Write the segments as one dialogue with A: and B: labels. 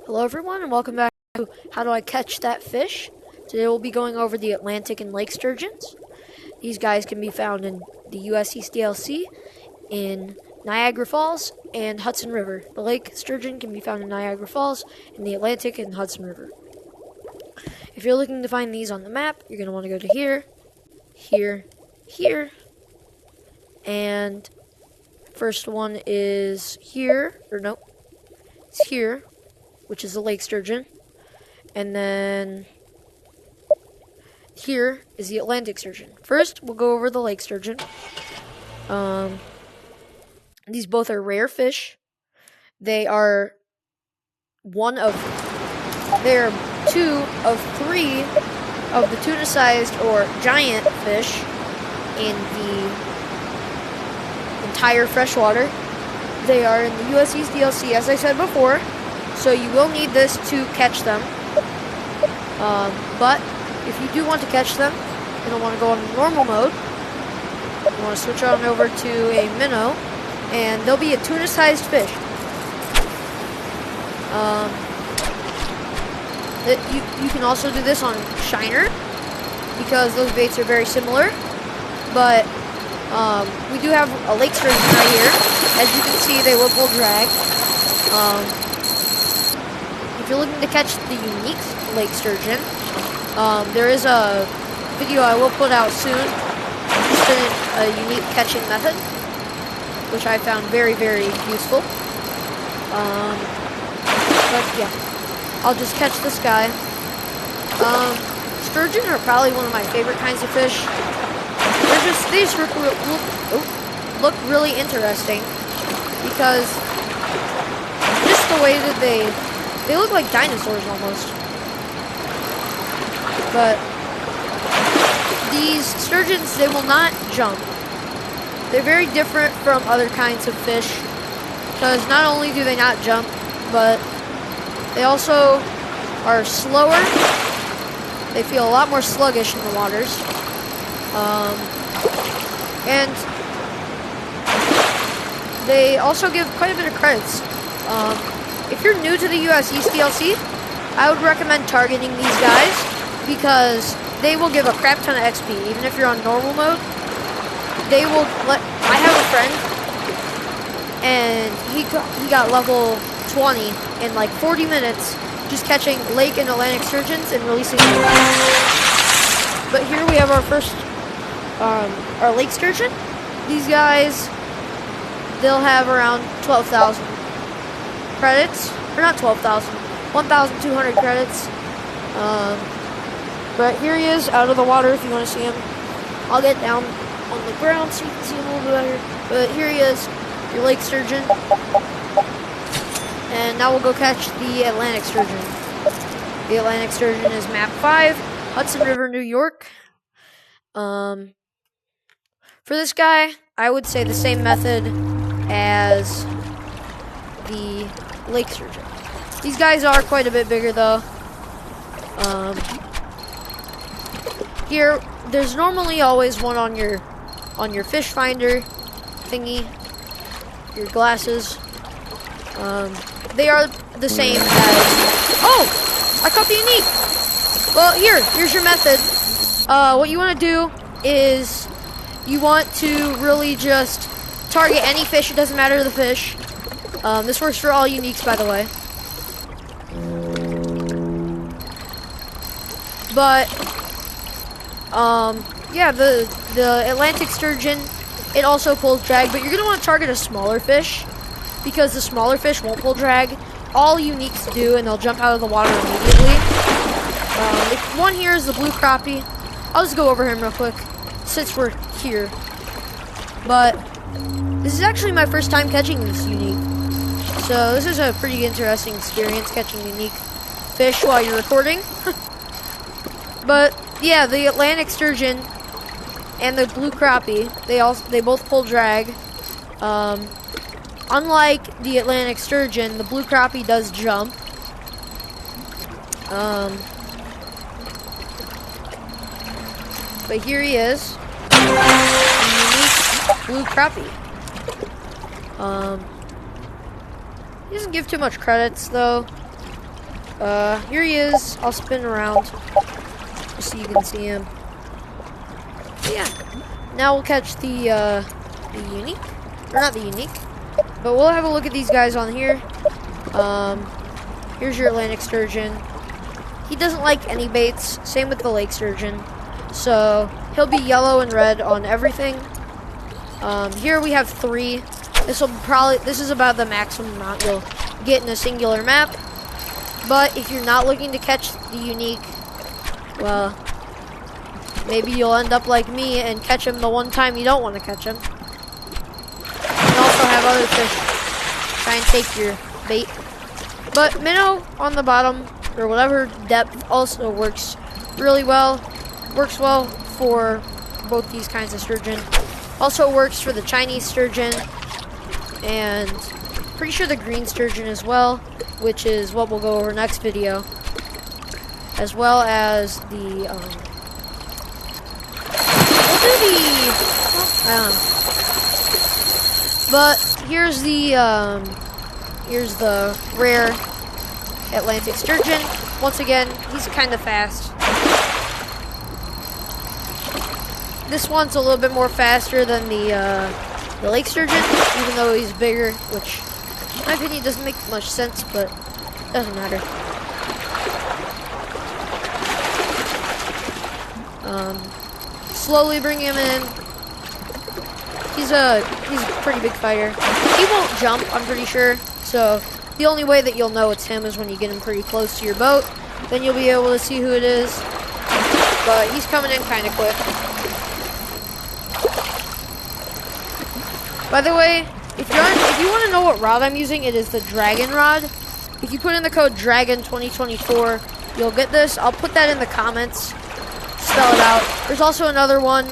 A: Hello everyone and welcome back to How Do I Catch That Fish? Today we'll be going over the Atlantic and lake sturgeons. These guys can be found in the U.S. East DLC, in Niagara Falls, and Hudson River. The lake sturgeon can be found in Niagara Falls, in the Atlantic, and Hudson River. If you're looking to find these on the map, you're going to want to go to here, here, here, and first one is here, or no, it's here, which is the lake sturgeon, and then here is the Atlantic sturgeon. First, we'll go over the lake sturgeon. These both are rare fish. They are two of three of the tuna-sized or giant fish in the entire freshwater. They are in the U.S. East DLC, as I said before. So you will need this to catch them. But if you do want to catch them, you don't want to go on normal mode. You want to switch on over to a minnow, and they'll be a tuna-sized fish. You can also do this on Shiner, because those baits are very similar. But we do have a lake sturgeon right here. As you can see, they will pull drag. If you're looking to catch the unique lake sturgeon, there is a video I will put out soon, just a unique catching method, which I found very, very useful. But yeah, I'll just catch this guy. Sturgeon are probably one of my favorite kinds of fish. They just look really interesting, because just the way that they look like dinosaurs almost. But these sturgeons, they will not jump. They're very different from other kinds of fish, because not only do they not jump, but they also are slower. They feel a lot more sluggish in the waters. And they also give quite a bit of credits. If you're new to the U.S. East DLC, I would recommend targeting these guys, because they will give a crap ton of XP. Even if you're on normal mode, they will I have a friend, and he got level 20 in like 40 minutes just catching lake and Atlantic sturgeons and releasing them. But here we have our first, our lake sturgeon. These guys, they'll have around 12,000 credits, or not 12,000, 1,200 credits. But here he is out of the water if you want to see him. I'll get down on the ground so you can see him a little bit better. But here he is, your lake sturgeon. And now we'll go catch the Atlantic sturgeon. The Atlantic sturgeon is map 5, Hudson River, New York. For this guy, I would say the same method as the lake sturgeon. These guys are quite a bit bigger though. Here, there's normally always one on your fish finder thingy, your glasses. They are the same as... Oh! I caught the unique! Well, here's your method. What you want to do is you want to really just target any fish. It doesn't matter the fish. This works for all uniques, by the way. But, yeah, the Atlantic sturgeon, it also pulls drag, but you're going to want to target a smaller fish, because the smaller fish won't pull drag. All uniques do, and they'll jump out of the water immediately. One here is the blue crappie. I'll just go over him real quick, since we're here. But this is actually my first time catching this unique. So this is a pretty interesting experience, catching unique fish while you're recording. But yeah, the Atlantic sturgeon and the blue crappie, they both pull drag. Unlike the Atlantic sturgeon, the blue crappie does jump. But here he is, the unique blue crappie. He doesn't give too much credits though. Here he is. I'll spin around just so you can see him. But yeah. Now we'll catch the unique. Or not the unique. But we'll have a look at these guys on here. Here's your Atlantic sturgeon. He doesn't like any baits. Same with the lake sturgeon. So he'll be yellow and red on everything. Here we have 3. This is about the maximum amount you'll get in a singular map. But if you're not looking to catch the unique, well, maybe you'll end up like me and catch him the one time you don't want to catch him. You can also have other fish try and take your bait. But minnow on the bottom, or whatever depth, also works really well. Works well for both these kinds of sturgeon. Also works for the Chinese sturgeon, and pretty sure the green sturgeon as well, which is what we'll go over next video. As well as the, we'll do the, I don't know. But here's the rare Atlantic sturgeon. Once again, he's kind of fast. This one's a little bit more faster than the lake sturgeon, even though he's bigger, which, in my opinion, doesn't make much sense, but it doesn't matter. Slowly bring him in. He's a pretty big fighter. He won't jump, I'm pretty sure. So the only way that you'll know it's him is when you get him pretty close to your boat. Then you'll be able to see who it is. But he's coming in kind of quick. By the way, if you want to know what rod I'm using, it is the Dragon rod. If you put in the code DRAGON2024, you'll get this. I'll put that in the comments. Spell it out. There's also another one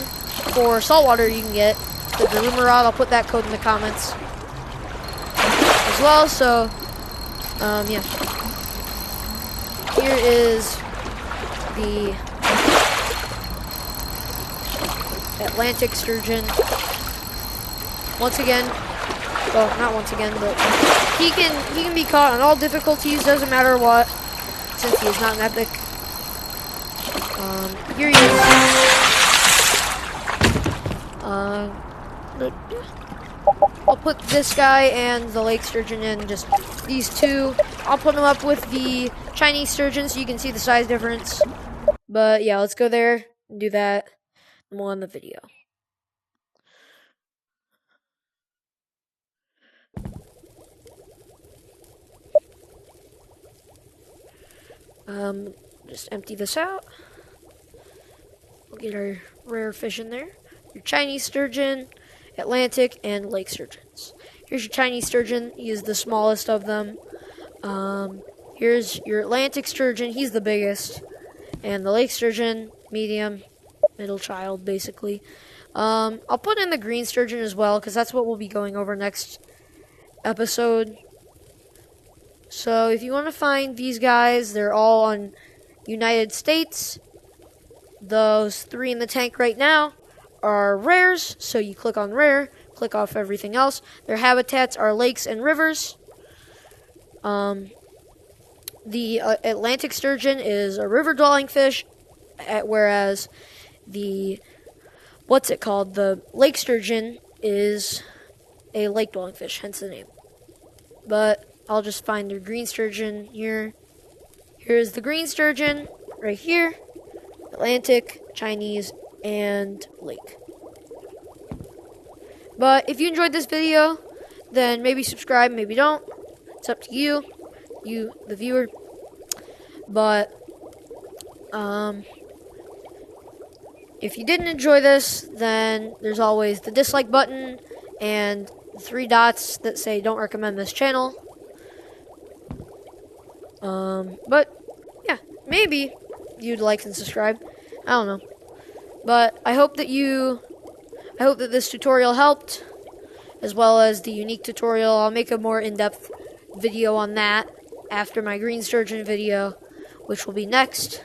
A: for saltwater you can get, the Daruma rod. I'll put that code in the comments as well. So, yeah. Here is the Atlantic sturgeon. Once again, well, not once again, but he can be caught on all difficulties, doesn't matter what, since he is not an epic. Here he is. I'll put this guy and the lake sturgeon in, just these two. I'll put them up with the Chinese sturgeon so you can see the size difference. But yeah, let's go there and do that, and we'll end the video. Just empty this out. We'll get our rare fish in there. Your Chinese sturgeon, Atlantic, and lake sturgeons. Here's your Chinese sturgeon. He is the smallest of them. Here's your Atlantic sturgeon. He's the biggest. And the lake sturgeon, medium, middle child, basically. I'll put in the green sturgeon as well, because that's what we'll be going over next episode. So if you want to find these guys, they're all on United States. Those 3 in the tank right now are rares, so you click on rare, click off everything else. Their habitats are lakes and rivers. The Atlantic sturgeon is a river-dwelling fish, whereas the, the lake sturgeon is a lake-dwelling fish, hence the name. But I'll just find the green sturgeon here. Here's the green sturgeon right here. Atlantic, Chinese, and lake. But if you enjoyed this video, then maybe subscribe, maybe don't. It's up to you, the viewer. But if you didn't enjoy this, then there's always the dislike button and the 3 dots that say don't recommend this channel. But yeah, maybe you'd like and subscribe. I don't know. But I hope that this tutorial helped, as well as the unique tutorial. I'll make a more in-depth video on that after my green sturgeon video, which will be next.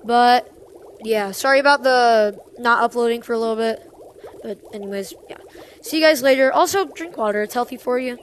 A: But yeah, sorry about the not uploading for a little bit. But anyways, yeah. See you guys later. Also, drink water. It's healthy for you.